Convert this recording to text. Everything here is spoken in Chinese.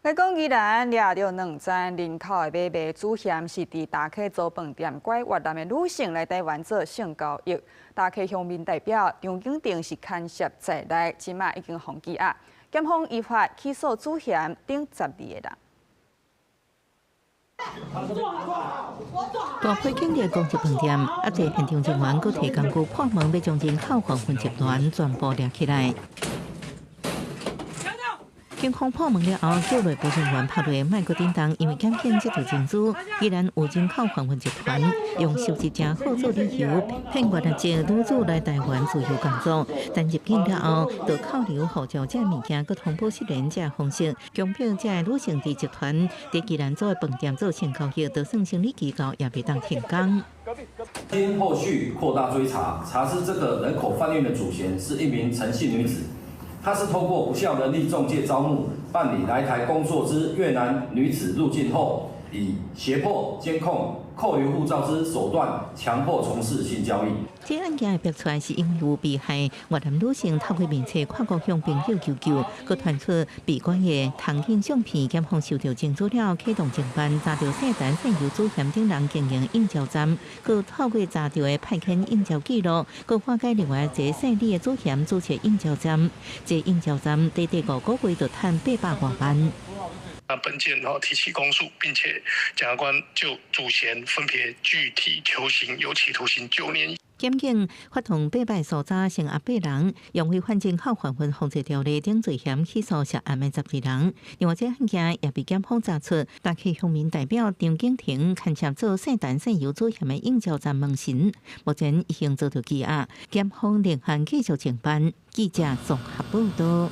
来讲，宜兰掠着2站人口的买卖主嫌是伫大溪做饭店拐越南的女性来台湾做性交易。大溪乡民代表张景定是牵涉在内，即马已经封羁押，检方依法起诉主嫌等12个人。大批警力攻击饭店，一个现场人员佫提工具破门，要将人口黄昏集团全部抓起来。 警方破门了后，叫来保全员拍落卖个叮当，因为检验这条证据，依然有人口贩运集团用收集真好做理由，骗越南籍女子来台湾自由工作。但入境了后，就扣留护照这物件，佮通报失联这方式，强迫这女性伫集团伫宜兰做饭店做性交易，就算心理机构也袂当停工。经后续扩大追查，查知这个人口贩运的主嫌是一名陈姓女子。 她是透过不孝人力中介招募办理来台工作之越南女子入境后，以胁迫、监控、扣留护照之手段，强迫从事性交易。这案件爆出来是因为有被害越南女性透过面册跨国向朋友求救，佮传出被关的通讯相片，检方收到证资料，启动侦办，查到姓陈姓由主嫌等人经营应召站，佮透过查到的派遣应召记录，佮化解另外一个姓李的主嫌注册应召站，这应召站短短5个月就赚800多万。 本件提起公诉，并且检察官就主嫌分别具体求刑有期徒刑9年。检警发动800搜查成8人，用违反人口贩运防治条例等罪嫌起诉涉案的12人。另外，这案件也被检方查出，大溪乡民代表张景庭牵涉做姓陈姓由主嫌的应召站门神，目前已经遭到羁押。检方另案继续侦办。记者综合报道。